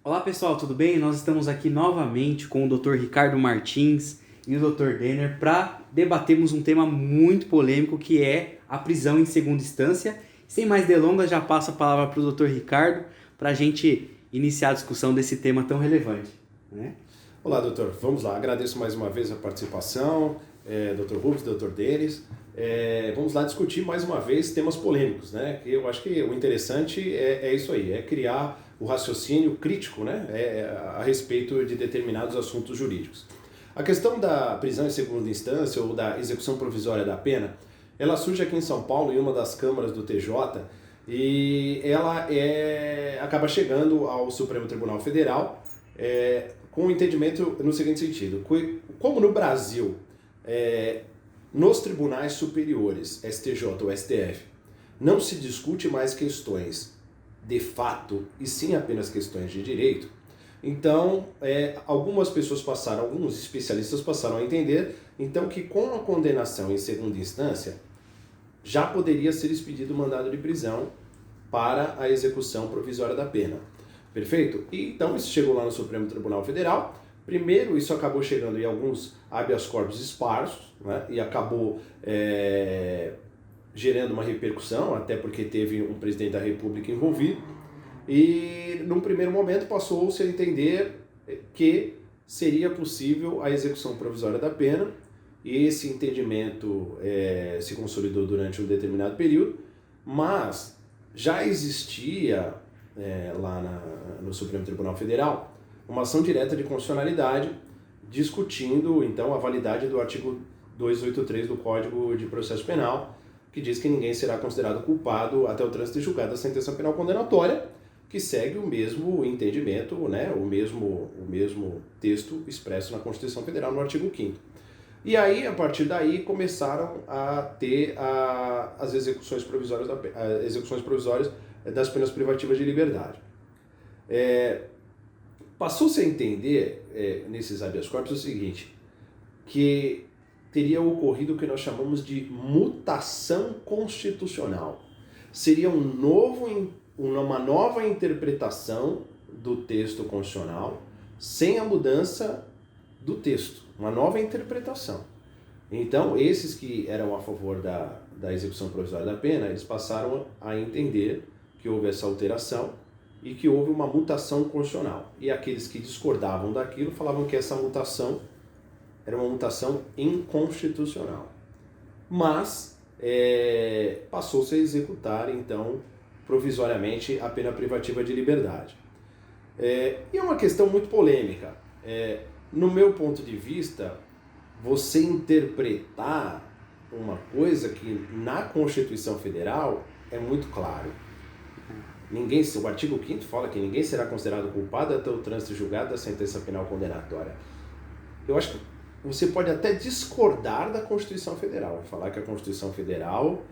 Olá pessoal, tudo bem? Nós estamos aqui novamente com o Dr. Ricardo Martins e o Dr. Denner para debatermos um tema muito polêmico que é a prisão em segunda instância. Sem mais delongas, já passo a palavra para o Dr. Ricardo para a gente iniciar a discussão desse tema tão relevante, né? Olá, doutor. Vamos lá. Agradeço mais uma vez a participação, doutor Rubens, doutor Denis. Vamos lá discutir mais uma vez temas polêmicos, né? Eu acho que o interessante é isso aí, é criar o raciocínio crítico, né? A respeito de determinados assuntos jurídicos. A questão da prisão em segunda instância ou da execução provisória da pena, ela surge aqui em São Paulo, em uma das câmaras do TJ, e ela acaba chegando ao Supremo Tribunal Federal, com o entendimento no seguinte sentido: como no Brasil, nos tribunais superiores, STJ ou STF, não se discute mais questões de fato e sim apenas questões de direito, então algumas especialistas passaram a entender então que com a condenação em segunda instância já poderia ser expedido o mandado de prisão para a execução provisória da pena. Perfeito? E então isso chegou lá no Supremo Tribunal Federal. Primeiro, isso acabou chegando em alguns habeas corpus esparsos, né? E acabou gerando uma repercussão, até porque teve um presidente da República envolvido. E num primeiro momento passou-se a entender que seria possível a execução provisória da pena. E esse entendimento se consolidou durante um determinado período, mas já existia lá no Supremo Tribunal Federal uma ação direta de constitucionalidade discutindo então a validade do artigo 283 do Código de Processo Penal, que diz que ninguém será considerado culpado até o trânsito de julgado da sentença penal condenatória, que segue o mesmo entendimento, né, o mesmo texto expresso na Constituição Federal no artigo 5º. E aí, a partir daí, começaram a ter as execuções provisórias das penas privativas de liberdade. Passou-se a entender, nesses habeas corpus, o seguinte, que teria ocorrido o que nós chamamos de mutação constitucional. Seria uma nova interpretação do texto constitucional sem a mudança do texto, uma nova interpretação. Então, esses que eram a favor da execução provisória da pena, eles passaram a entender que houve essa alteração e que houve uma mutação constitucional. E aqueles que discordavam daquilo falavam que essa mutação era uma mutação inconstitucional. Mas passou-se a executar, então, provisoriamente a pena privativa de liberdade. E é uma questão muito polêmica. No meu ponto de vista, você interpretar uma coisa que na Constituição Federal é muito claro. O artigo 5º fala que ninguém será considerado culpado até o trânsito julgado da sentença penal condenatória. Eu acho que você pode até discordar da Constituição Federal, falar que a Constituição Federal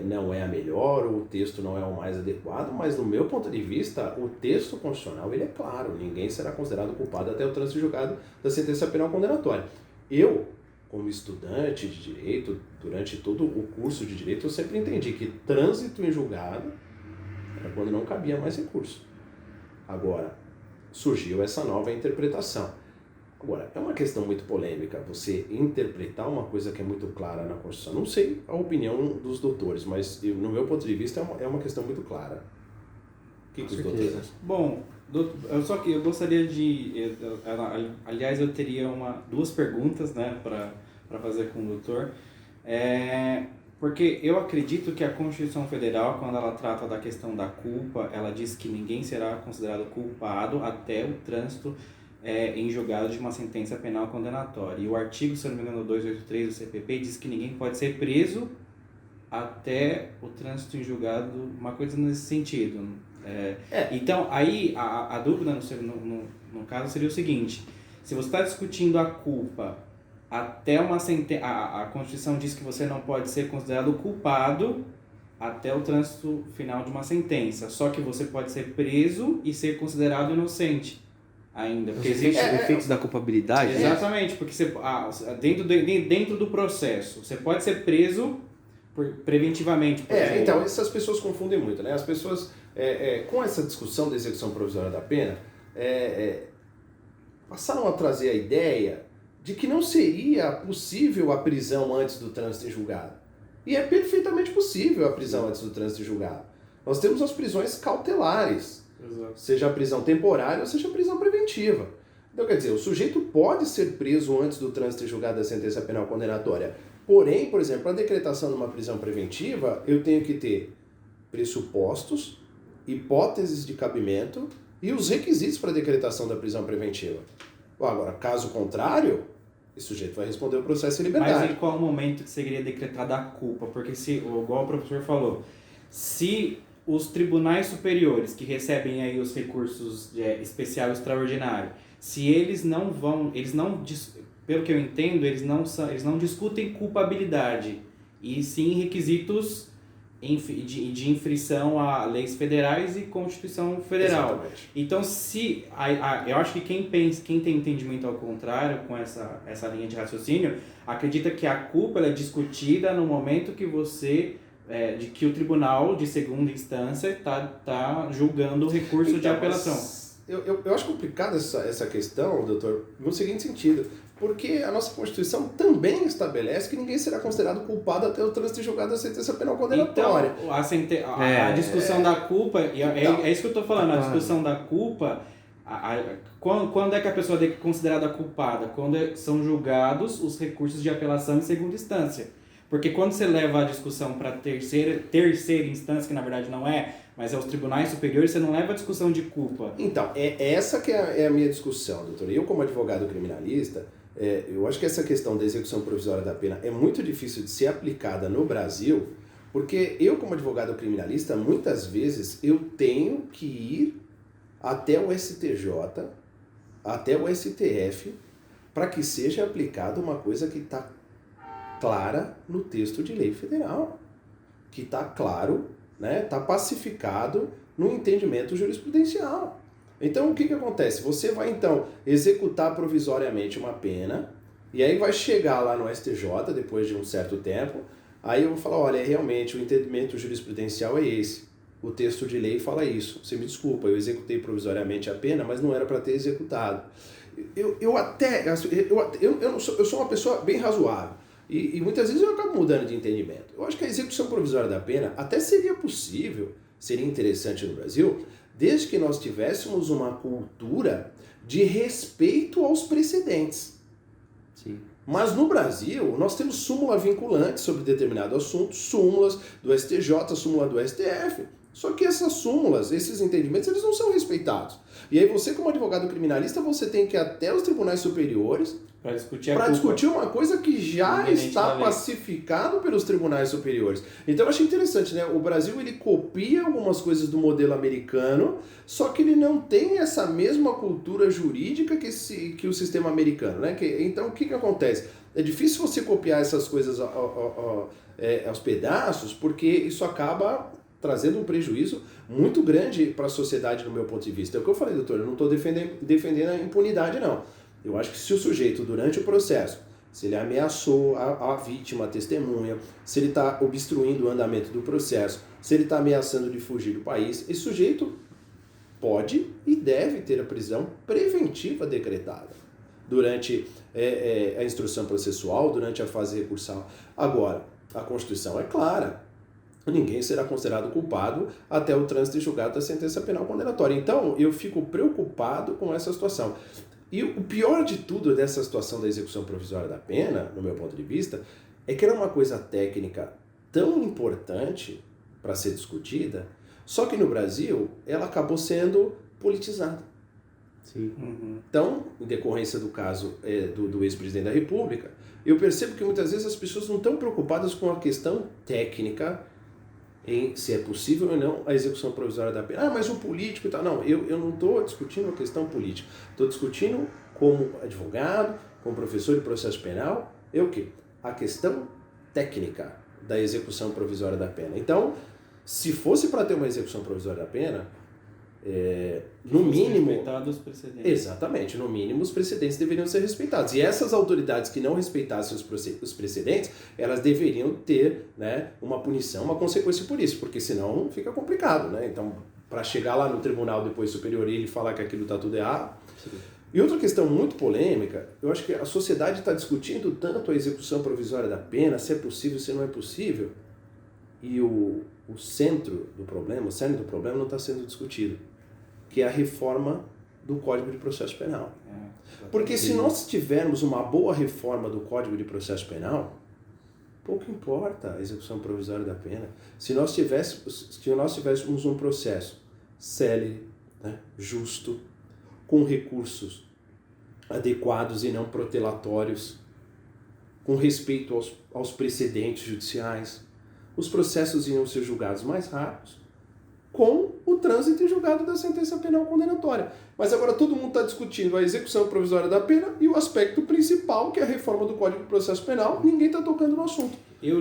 não é a melhor, ou o texto não é o mais adequado, mas do meu ponto de vista, o texto constitucional ele é claro: ninguém será considerado culpado até o trânsito julgado da sentença penal condenatória. Eu, como estudante de direito, durante todo o curso de direito, eu sempre entendi que trânsito em julgado era quando não cabia mais recurso. Agora, surgiu essa nova interpretação. Agora, é uma questão muito polêmica você interpretar uma coisa que é muito clara na Constituição. Não sei a opinião dos doutores, mas no meu ponto de vista é uma questão muito clara. O que os doutores acham? Bom, eu gostaria de... Aliás, eu teria duas perguntas, né, para fazer com o doutor. Porque eu acredito que a Constituição Federal, quando ela trata da questão da culpa, ela diz que ninguém será considerado culpado até o trânsito em julgado de uma sentença penal condenatória. E o artigo, se eu não me engano, 283 do CPP diz que ninguém pode ser preso até o trânsito em julgado, uma coisa nesse sentido. Então, aí a dúvida no caso seria o seguinte: se você está discutindo a culpa até uma sentença, a Constituição diz que você não pode ser considerado culpado até o trânsito final de uma sentença, só que você pode ser preso e ser considerado inocente ainda, porque existe efeitos da culpabilidade. Exatamente, porque você, dentro do processo, você pode ser preso preventivamente. Por exemplo. Então, essas pessoas confundem muito, né? As pessoas, com essa discussão da execução provisória da pena, passaram a trazer a ideia de que não seria possível a prisão antes do trânsito em julgado. E é perfeitamente possível a prisão antes do trânsito em julgado. Nós temos as prisões cautelares, Exato. seja a prisão temporária ou seja a prisão preventiva. Então, quer dizer, o sujeito pode ser preso antes do trânsito em julgado da sentença penal condenatória. Porém, por exemplo, para a decretação de uma prisão preventiva, eu tenho que ter pressupostos, hipóteses de cabimento e os requisitos para a decretação da prisão preventiva. Agora, caso contrário, esse sujeito vai responder o processo em liberdade. Mas em qual momento que seria decretada a culpa? Porque, igual o professor falou, se os tribunais superiores que recebem aí os recursos especial e extraordinário, se eles não pelo que eu entendo, eles não discutem culpabilidade, e sim requisitos de infração a leis federais e Constituição Federal. Exatamente. Então, eu acho que quem tem entendimento ao contrário com essa linha de raciocínio, acredita que a culpa ela é discutida no momento que de que o tribunal de segunda instância está julgando o recurso de apelação. Eu acho complicada essa questão, doutor, no seguinte sentido, porque a nossa Constituição também estabelece que ninguém será considerado culpado até o trânsito de julgado da sentença penal condenatória. Então, a discussão da culpa, é isso que eu estou falando, a discussão da culpa, quando é que a pessoa é considerada culpada? Quando são julgados os recursos de apelação em segunda instância. Porque quando você leva a discussão para terceira instância, que na verdade não é, mas é os tribunais superiores, você não leva a discussão de culpa. Então, essa que é a minha discussão, doutor. Eu, como advogado criminalista, eu acho que essa questão da execução provisória da pena é muito difícil de ser aplicada no Brasil, porque eu, como advogado criminalista, muitas vezes eu tenho que ir até o STJ, até o STF, para que seja aplicada uma coisa que está clara no texto de lei federal, que está claro, né, está pacificado no entendimento jurisprudencial. Então, o que acontece? Você vai, então, executar provisoriamente uma pena, e aí vai chegar lá no STJ, depois de um certo tempo, aí eu vou falar, olha, realmente, o entendimento jurisprudencial é esse. O texto de lei fala isso. Você me desculpa, eu executei provisoriamente a pena, mas não era para ter executado. Eu sou uma pessoa bem razoável. E muitas vezes eu acabo mudando de entendimento. Eu acho que a execução provisória da pena até seria possível, seria interessante no Brasil, desde que nós tivéssemos uma cultura de respeito aos precedentes. Sim. Mas no Brasil, nós temos súmula vinculante sobre determinado assunto, súmulas do STJ, súmula do STF. Só que essas súmulas, esses entendimentos, eles não são respeitados. E aí você, como advogado criminalista, você tem que ir até os tribunais superiores para discutir uma coisa que já está pacificado pelos tribunais superiores. Então eu achei interessante, né? O Brasil, ele copia algumas coisas do modelo americano, só que ele não tem essa mesma cultura jurídica que o sistema americano, né? Então o que acontece? É difícil você copiar essas coisas aos pedaços, porque isso acaba trazendo um prejuízo muito grande para a sociedade, no meu ponto de vista. É o que eu falei, doutor, eu não estou defendendo a impunidade, não. Eu acho que se o sujeito, durante o processo, se ele ameaçou a vítima, a testemunha, se ele está obstruindo o andamento do processo, se ele está ameaçando de fugir do país, esse sujeito pode e deve ter a prisão preventiva decretada durante a instrução processual, durante a fase recursal. Agora, a Constituição é clara. Ninguém será considerado culpado até o trânsito de julgado da sentença penal condenatória. Então, eu fico preocupado com essa situação. E o pior de tudo dessa situação da execução provisória da pena, no meu ponto de vista, é que era uma coisa técnica tão importante para ser discutida, só que no Brasil ela acabou sendo politizada. Sim. Uhum. Então, em decorrência do caso do ex-presidente da República, eu percebo que muitas vezes as pessoas não estão preocupadas com a questão técnica, em se é possível ou não a execução provisória da pena. Ah, mas o político e tal. Não, eu não estou discutindo a questão política. Estou discutindo como advogado, como professor de processo penal, o quê? A questão técnica da execução provisória da pena. Então, se fosse para ter uma execução provisória da pena, no mínimo... Respeitados os precedentes. Exatamente, no mínimo os precedentes deveriam ser respeitados. E essas autoridades que não respeitassem os precedentes, elas deveriam ter, né, uma punição, uma consequência por isso, porque senão fica complicado, né? Então, para chegar lá no tribunal depois superior e ele falar que aquilo está tudo errado. Sim. E outra questão muito polêmica, eu acho que a sociedade está discutindo tanto a execução provisória da pena, se é possível, se não é possível, e o centro do problema, o cerne do problema não está sendo discutido, que é a reforma do Código de Processo Penal. Porque se nós tivermos uma boa reforma do Código de Processo Penal, pouco importa a execução provisória da pena. Se nós tivéssemos um processo célere, né, justo, com recursos adequados e não protelatórios, com respeito aos precedentes judiciais, os processos iam ser julgados mais rápidos, com o trânsito em julgado da sentença penal condenatória. Mas agora todo mundo está discutindo a execução provisória da pena e o aspecto principal, que é a reforma do Código de Processo Penal, ninguém está tocando no assunto. Eu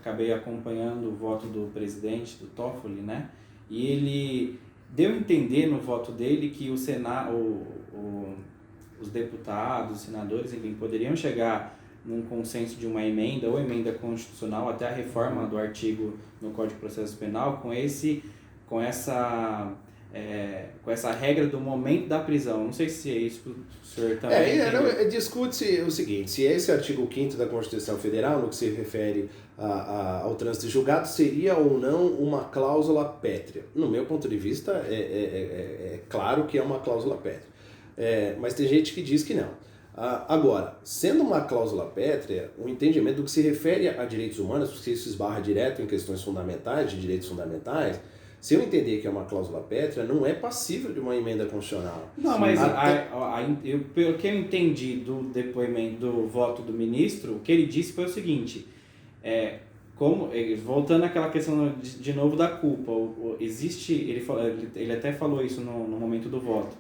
acabei acompanhando o voto do presidente, do Toffoli, né? E ele deu a entender no voto dele que os deputados, os senadores, enfim, poderiam chegar num consenso de uma emenda ou emenda constitucional até a reforma do artigo no Código de Processo Penal com essa regra do momento da prisão. Não sei se é isso que o senhor também discute-se o seguinte, se esse artigo 5º da Constituição Federal, no que se refere ao trânsito de julgado, seria ou não uma cláusula pétrea. No meu ponto de vista, é claro que é uma cláusula pétrea. Mas tem gente que diz que não. Agora, sendo uma cláusula pétrea, o entendimento do que se refere a direitos humanos, porque isso esbarra direto em questões fundamentais, de direitos fundamentais, se eu entender que é uma cláusula pétrea, não é passível de uma emenda constitucional. Não, mas pelo que eu entendi do depoimento, do voto do ministro, o que ele disse foi o seguinte, voltando àquela questão de novo da culpa, ele até falou isso no momento do voto,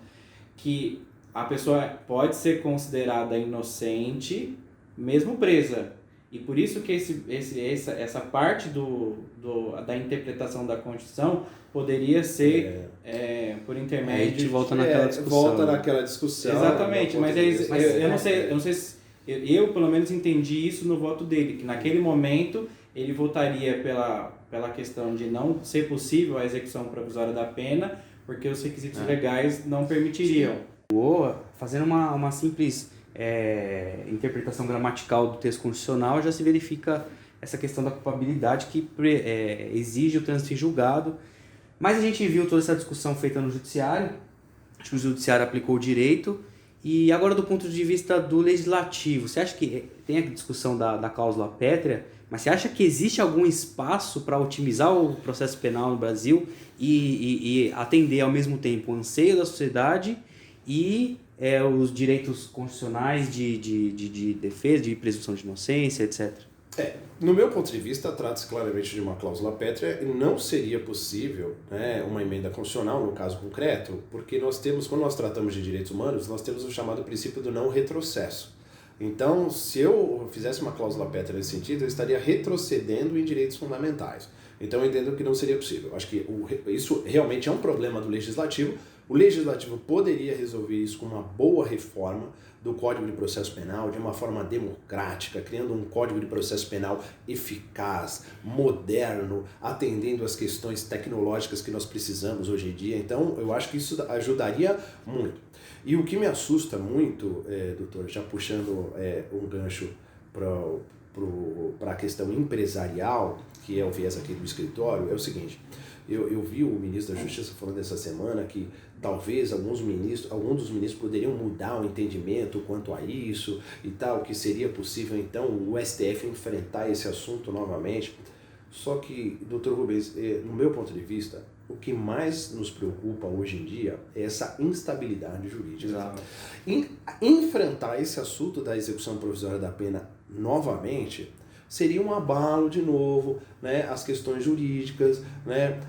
que a pessoa pode ser considerada inocente mesmo presa. E por isso que essa parte da interpretação da Constituição poderia ser por intermédio... A gente volta naquela discussão. Volta naquela discussão. Exatamente, mas eu não sei se... Eu pelo menos entendi isso no voto dele, que naquele momento ele votaria pela questão de não ser possível a execução provisória da pena, porque os requisitos legais não permitiriam. Fazendo uma simples interpretação gramatical do texto constitucional, já se verifica essa questão da culpabilidade que exige o trânsito em julgado. Mas a gente viu toda essa discussão feita no judiciário, acho que o judiciário aplicou o direito, e agora do ponto de vista do legislativo, você acha que tem a discussão da cláusula pétrea, mas você acha que existe algum espaço para otimizar o processo penal no Brasil e atender ao mesmo tempo o anseio da sociedade e os direitos constitucionais de defesa, de presunção de inocência, etc. No meu ponto de vista, trata-se claramente de uma cláusula pétrea e não seria possível, uma emenda constitucional no caso concreto, porque quando nós tratamos de direitos humanos, nós temos o chamado princípio do não retrocesso. Então, se eu fizesse uma cláusula pétrea nesse sentido, eu estaria retrocedendo em direitos fundamentais. Então, eu entendo que não seria possível. Acho que isso realmente é um problema do Legislativo. O Legislativo poderia resolver isso com uma boa reforma do Código de Processo Penal, de uma forma democrática, criando um Código de Processo Penal eficaz, moderno, atendendo às questões tecnológicas que nós precisamos hoje em dia. Então, eu acho que isso ajudaria muito. E o que me assusta muito, doutor, já puxando um gancho para a questão empresarial, que é o viés aqui do escritório, é o seguinte: eu vi o ministro da Justiça falando essa semana que talvez alguns dos ministros poderiam mudar o entendimento quanto a isso e tal, que seria possível então o STF enfrentar esse assunto novamente. Só que, doutor Rubens, no meu ponto de vista, o que mais nos preocupa hoje em dia é essa instabilidade jurídica. Exato. Enfrentar esse assunto da execução provisória da pena novamente seria um abalo de novo, as questões jurídicas,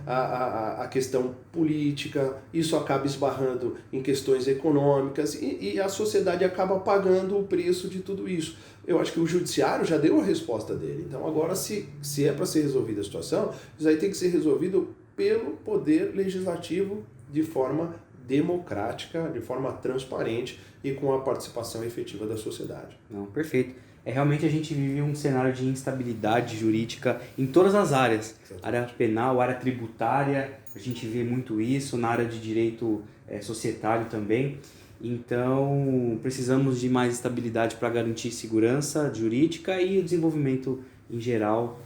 a questão política, isso acaba esbarrando em questões econômicas e a sociedade acaba pagando o preço de tudo isso. Eu acho que o judiciário já deu a resposta dele. Então agora, se é para ser resolvida a situação, isso aí tem que ser resolvido pelo poder legislativo de forma democrática, de forma transparente e com a participação efetiva da sociedade. Não, perfeito. realmente a gente vive um cenário de instabilidade jurídica em todas as áreas. Área penal, área tributária, a gente vê muito isso, na área de direito societário também. Então, precisamos de mais estabilidade para garantir segurança jurídica e o desenvolvimento em geral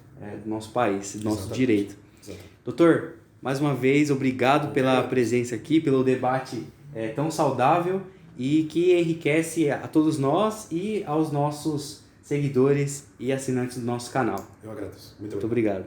do nosso país, do nosso direito. Doutor, mais uma vez, obrigado pela presença aqui, pelo debate tão saudável e que enriquece a todos nós e aos nossos seguidores e assinantes do nosso canal. Eu agradeço. Muito obrigado.